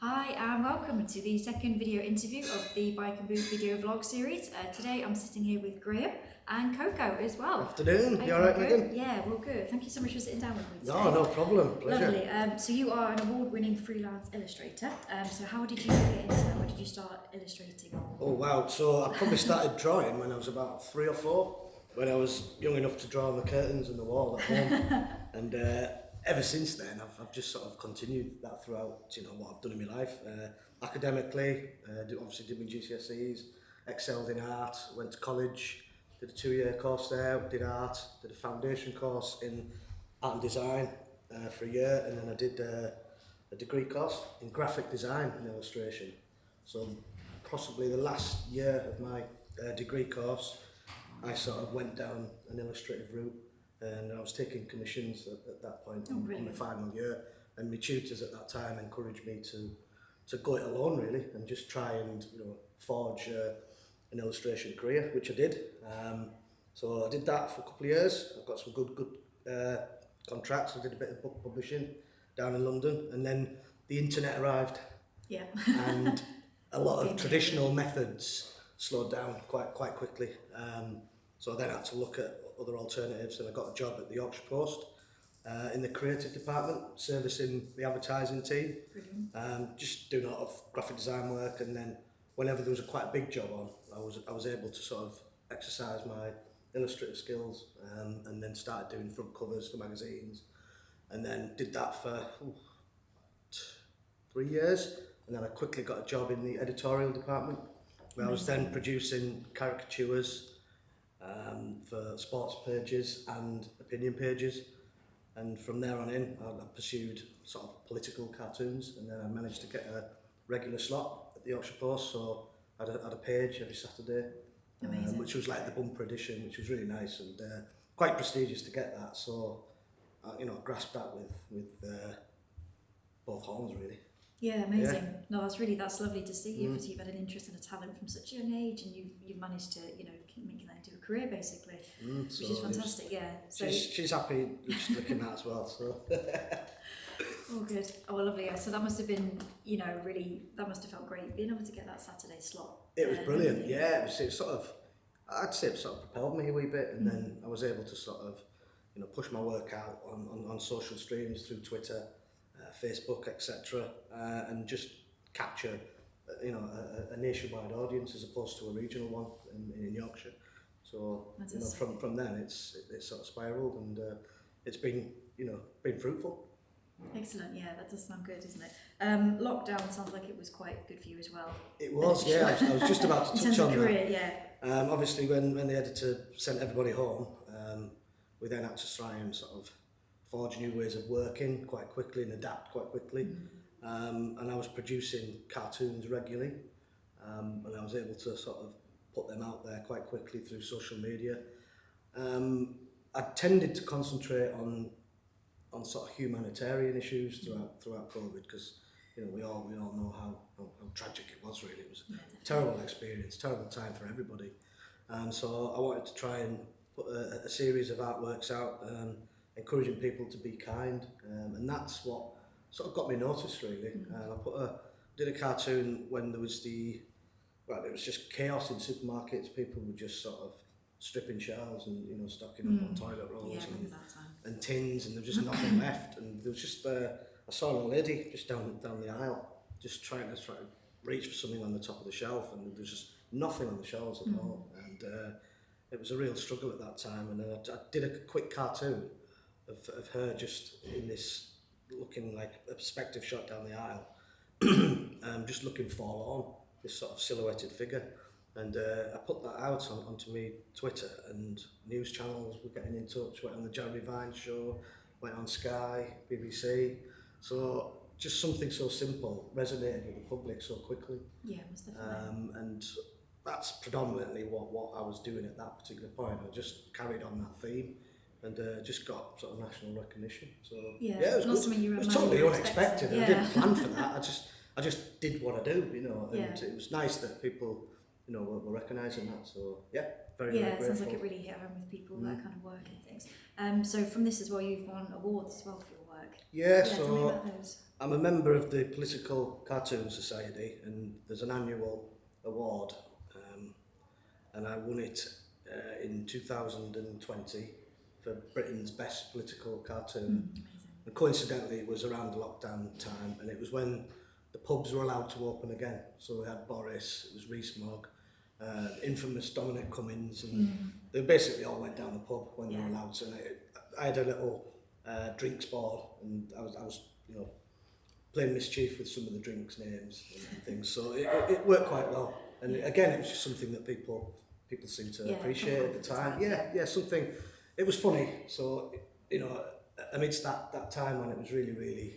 Hi and welcome to the second video interview of the Bike and Boot video vlog series. Today I'm sitting here with Graham and Coco as well. Afternoon, Hey, you alright, Coco? Megan? Yeah, well good. Thank you so much for sitting down with me today. No problem, pleasure. Lovely. So you are an award-winning freelance illustrator. So how did you get into that? When did you start illustrating? Oh wow, so I probably started drawing when I was about 3 or 4, when I was young enough to draw on the curtains and the wall at home. And ever since then, I've just sort of continued that throughout, what I've done in my life. Academically, obviously did my GCSEs, excelled in art, went to college, did a 2-year course there, did art, did a foundation course in art and design for a year, and then I did a degree course in graphic design and illustration. So possibly the last year of my degree course, I sort of went down an illustrative route, and I was taking commissions at that point in the final year, and my tutors at that time encouraged me to go it alone really, and just try and forge an illustration career, which I did. So I did that for a couple of years. I've got some good contracts. I did a bit of book publishing down in London, and then the internet arrived. Yeah. And a lot of traditional methods slowed down quite quickly. So I then had to look at other alternatives, and I got a job at the Yorkshire Post in the creative department, servicing the advertising team. Just doing a lot of graphic design work, and then whenever there was quite a big job on, I was able to sort of exercise my illustrative skills, and then started doing front covers for magazines, and then did that for 3 years, and then I quickly got a job in the editorial department, where I was then producing caricatures for sports pages and opinion pages, and from there on in I pursued sort of political cartoons, and then I managed to get a regular slot at the Yorkshire Post, so I had a page every Saturday, which was like the bumper edition, which was really nice and quite prestigious to get that, so I grasped that with both hands really. Yeah, amazing. Yeah. No, that's lovely to see. Obviously, you've had an interest and a talent from such a young age, and you've managed to make that into a career basically, which is fantastic. Yeah. So she's happy just looking at that as well. So. Oh, good. Oh, well, lovely. Yeah. So that must have been, that must have felt great being able to get that Saturday slot. It was brilliant. Yeah, it sort of, I'd say it sort of propelled me a wee bit, and then I was able to sort of, push my work out on social streams through Twitter, Facebook, etc., and just capture, a nationwide audience as opposed to a regional one in Yorkshire. So from then it's sort of spiraled, and it's been fruitful. Excellent, yeah, that does sound good, doesn't it? Lockdown sounds like it was quite good for you as well. It was, yeah. I was just about to touch on career, that. Yeah. Obviously, when the editor sent everybody home, we then had to try and sort of forge new ways of working quite quickly and adapt quite quickly. And I was producing cartoons regularly, and I was able to sort of put them out there quite quickly through social media. I tended to concentrate on sort of humanitarian issues throughout COVID, because we all know how tragic it was really. It was a terrible experience, terrible time for everybody. So I wanted to try and put a series of artworks out, encouraging people to be kind, and that's what sort of got me noticed really. I did a cartoon when there was it was just chaos in supermarkets. People were just sort of stripping shelves and stocking up on toilet rolls and tins, and there was just nothing left. And there was just I saw an old lady just down the aisle, just trying to reach for something on the top of the shelf, and there was just nothing on the shelves at all. And it was a real struggle at that time. And then I did a quick cartoon of her just in this, looking like a perspective shot down the aisle, just looking forlorn, this sort of silhouetted figure. And I put that out onto my Twitter, and news channels were getting in touch, went on the Jeremy Vine show, went on Sky, BBC. So just something so simple resonated with the public so quickly. Yeah, most definitely. And that's predominantly what I was doing at that particular point. I just carried on that theme, and just got sort of national recognition. So yeah, it was good. It was totally unexpected. Yeah. I didn't plan for that. I just did what I do, and it was nice that people were recognising that. So yeah, very it grateful. Sounds like it really hit home with people, that kind of work and things. So from this as well, you've won awards as well for your work. Yeah, Tell me about those. I'm a member of the Political Cartoon Society, and there's an annual award, and I won it in 2020 for Britain's best political cartoon. Amazing. And coincidentally, it was around the lockdown time, and it was when the pubs were allowed to open again. So we had Boris, it was Rees-Mogg, infamous Dominic Cummings, and they basically all went down the pub when they were allowed to. And I had a little drinks board, and I was playing mischief with some of the drinks names and things. So it worked quite well. And again, it was just something that people seemed to appreciate at the time. Yeah, something. It was funny. So amidst that time when it was really,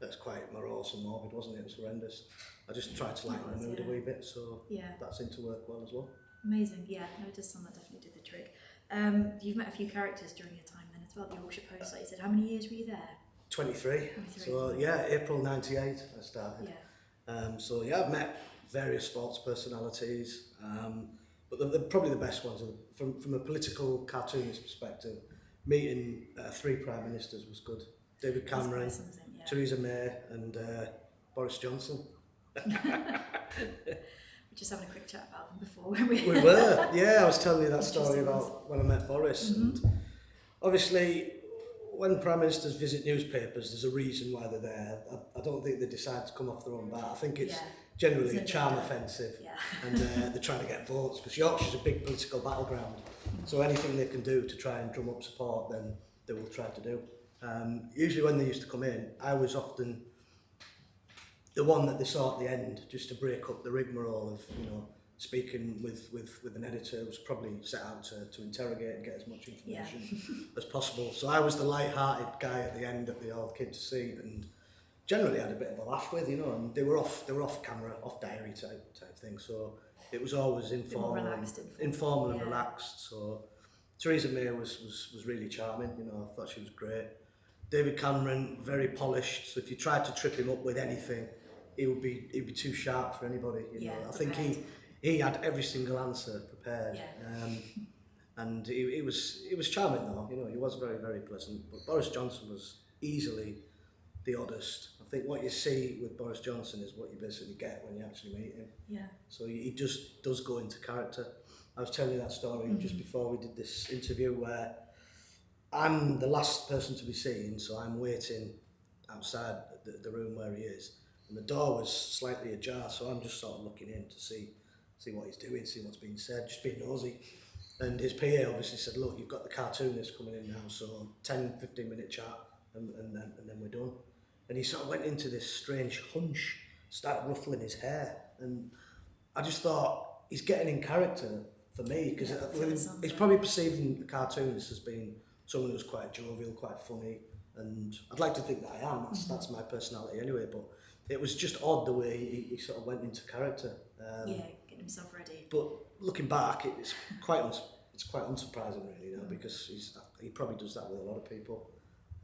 that's quite morose and morbid, wasn't it? It was horrendous. I just tried to lighten the mood a wee bit, so that seemed to work well as well. Amazing, yeah. No, it does sound that definitely did the trick. You've met a few characters during your time then as well, the Yorkshire Post, like you said. How many years were you there? 23. So April 98 I started. So I've met various sports personalities, but the probably the best ones are from a political cartoonist perspective. Meeting 3 prime ministers was good. David Cameron, Theresa May, and Boris Johnson. We're just having a quick chat about them before, weren't we? We were, I was telling you that story about when I met Boris. And obviously, when prime ministers visit newspapers, there's a reason why they're there. I don't think they decide to come off their own bat. I think it's generally a charm offensive, and they're trying to get votes, because Yorkshire's a big political battleground. So anything they can do to try and drum up support, then they will try to do. Usually when they used to come in, I was often the one that they saw at the end, just to break up the rigmarole of speaking with an editor who was probably set out to interrogate and get as much information as possible. So I was the light-hearted guy at the end that they all came to see, and generally had a bit of a laugh with, and they were off camera, off diary type thing. So it was always informal and relaxed. So Theresa May was really charming. I thought she was great. David Cameron, very polished. So if you tried to trip him up with anything, he'd be too sharp for anybody. I think he had every single answer prepared. And he was charming though. He was very, very pleasant. But Boris Johnson was easily the oddest. I think what you see with Boris Johnson is what you basically get when you actually meet him. So he just does go into character. I was telling you that story just before we did this interview, where I'm the last person to be seen, so I'm waiting outside the room where he is, and the door was slightly ajar, so I'm just sort of looking in to see what he's doing, see what's being said, just being nosy. And his PA obviously said, look, you've got the cartoonist coming in now, so 10-15 minute chat, and then we're done. And he sort of went into this strange hunch, started ruffling his hair, and I just thought, he's getting in character for me, because he's probably perceiving the cartoonist as being someone who's quite jovial, quite funny, and I'd like to think that I am. That's my personality anyway. But it was just odd the way he sort of went into character. Getting himself ready. But looking back, it's quite unsurprising, really, because he probably does that with a lot of people.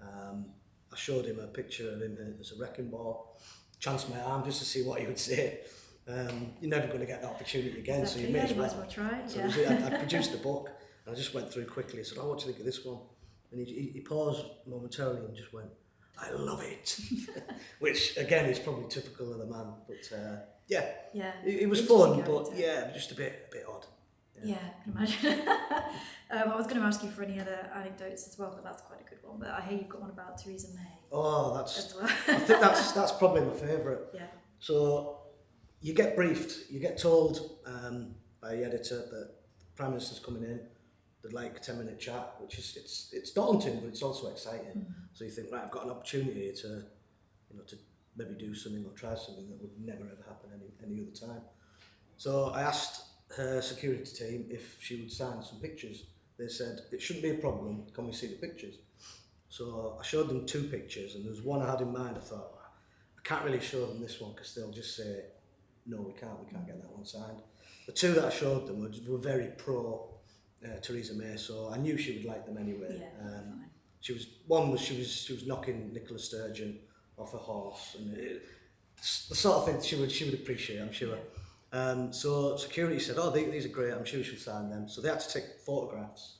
I showed him a picture of him as a wrecking ball, chanced my arm just to see what he would say. You're never going to get that opportunity again, so you may as well try. So I produced the book, and I just went through quickly. I said, what do you think of this one? And he paused momentarily and just went, I love it. Which, again, is probably typical of the man. But, it was fun, but, just a bit odd. Yeah, I can imagine. I was going to ask you for any other anecdotes as well, but that's quite a good one. But I hear you've got one about Theresa May. Oh, I think that's probably my favourite. Yeah. So you get briefed, you get told by the editor that the Prime Minister's coming in, they'd like a 10-minute chat, which is it's daunting, but it's also exciting. So you think, right, I've got an opportunity to maybe do something or try something that would never ever happen any other time. So I asked her security team if she would sign some pictures. They said, it shouldn't be a problem, can we see the pictures? So I showed them 2 pictures, and there was one I had in mind. I thought, I can't really show them this one because they'll just say, no, we can't get that one signed. The 2 that I showed them were very pro Theresa May, so I knew she would like them anyway. She was knocking Nicola Sturgeon off a horse, and the sort of thing she would appreciate, I'm sure. So security said, these are great, I'm sure she'll sign them. So they had to take photographs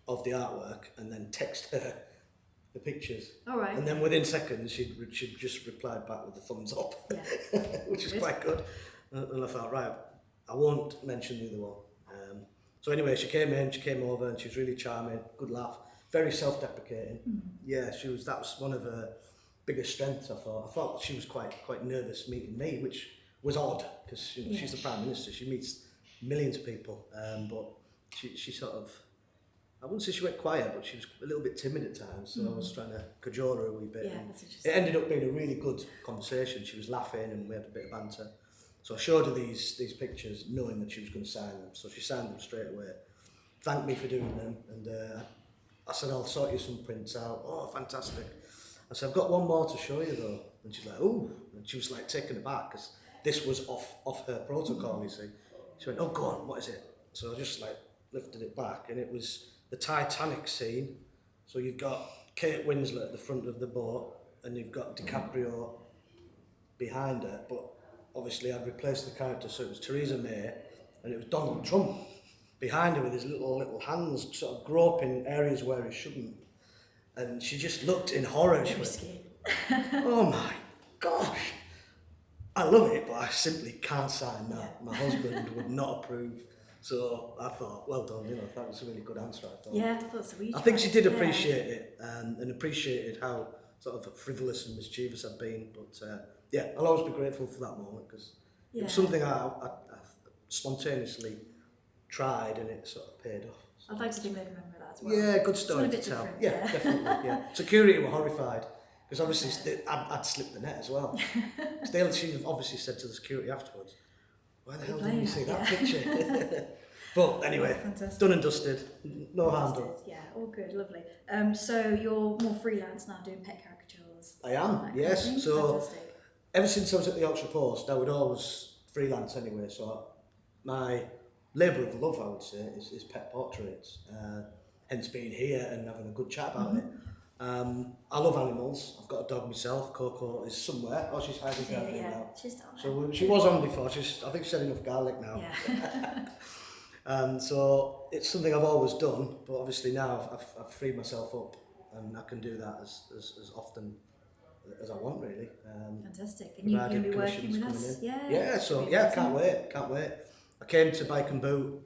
of the artwork and then text her the pictures. All right. And then within seconds, she'd just replied back with a thumbs up, Yeah. which is quite good. And I thought, right, I won't mention the other one. So anyway, she came over, and she was really charming, good laugh, very self-deprecating. Yeah, that was one of her biggest strengths, I thought. I thought she was quite nervous meeting me, which was odd, because you know, she's the Prime Minister, she meets millions of people, but she sort of, I wouldn't say she went quiet, but she was a little bit timid at times, so I was trying to cajole her a wee bit. Yeah, that's interesting. It ended up being a really good conversation. She was laughing and we had a bit of banter. So I showed her these pictures knowing that she was going to sign them. So she signed them straight away, thanked me for doing them, and I said, I'll sort you some prints out. Oh, fantastic. I said, I've got one more to show you though. And she's like, oh, and she was like taken aback because this was off her protocol, you see. She went, oh, go on, what is it? So I just like lifted it back, and it was the Titanic scene. So you've got Kate Winslet at the front of the boat, and you've got DiCaprio behind her, but obviously I'd replaced the character, so it was Theresa May, and it was Donald Trump behind her with his little hands sort of groping areas where he shouldn't. And she just looked in horror. She went, oh my gosh, I love it, but I simply can't sign that. Yeah. My husband would not approve. So I thought, well done, you know, that was a really good answer, I thought. Yeah, I thought so. I think she did appreciate it, and appreciated how sort of frivolous and mischievous I'd been. But yeah, I'll always be grateful for that moment, because it was something I spontaneously tried, and it sort of paid off. So. I'd like to think they remember that as well. Yeah, good story to tell. Yeah, definitely. Yeah, security were horrified because obviously I'd slipped the net as well. She obviously said to the security afterwards, "Why the hell didn't you see that picture?" But anyway, done and dusted. No harm done. Yeah, all good, lovely. So you're more freelance now, doing pet caricatures. I am. Yes. So ever since I was at the Yorkshire Post, I would always freelance anyway. So my labour of love, I would say, is pet portraits. Hence being here and having a good chat about it. I love animals. I've got a dog myself. Coco is somewhere. Oh, she's hiding down there now. She's down there. So she was on before. I think she's had enough garlic now. Yeah. So it's something I've always done, but obviously now I've freed myself up, and I can do that as often as I want, really. Fantastic. And you're going to be working with us? Yeah. Yeah. So yeah, can't wait. I came to Bike and Boot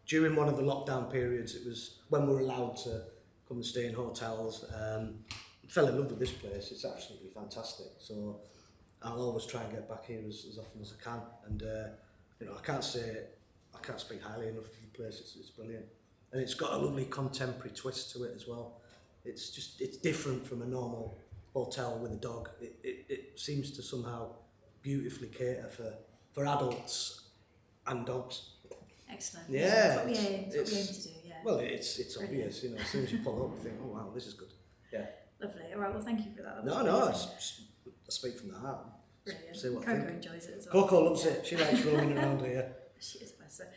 during one of the lockdown periods. It was when we were allowed to come and stay in hotels. Fell in love with this place. It's absolutely fantastic. So I'll always try and get back here as often as I can. And you know, I can't speak highly enough of the place. It's brilliant, and it's got a lovely contemporary twist to it as well. It's different from a normal hotel with a dog. It seems to somehow beautifully cater for adults and dogs. Excellent. Yeah, That's what we aim to do. Yeah. Well, it's obvious, you know. As soon as you pull up, you think, oh wow, this is good. Yeah. Lovely. All right. Well, thank you for that. No, I speak from the heart. Brilliant. See what Coco I think. enjoys it as well. Coco loves it. She likes roaming around here. She is, bless her.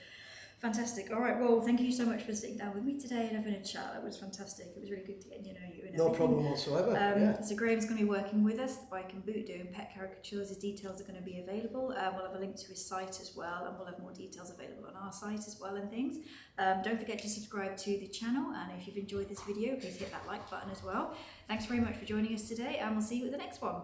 Fantastic. All right. Well, thank you so much for sitting down with me today and having a chat. That was fantastic. It was really good to get to know you and No everything. problem whatsoever. Yeah. So Graham's going to be working with us, the Bike and Boot, doing pet caricatures. His details are going to be available. We'll have a link to his site as well, and we'll have more details available on our site as well and things. Don't forget to subscribe to the channel, and if you've enjoyed this video, please hit that like button as well. Thanks very much for joining us today, and we'll see you at the next one.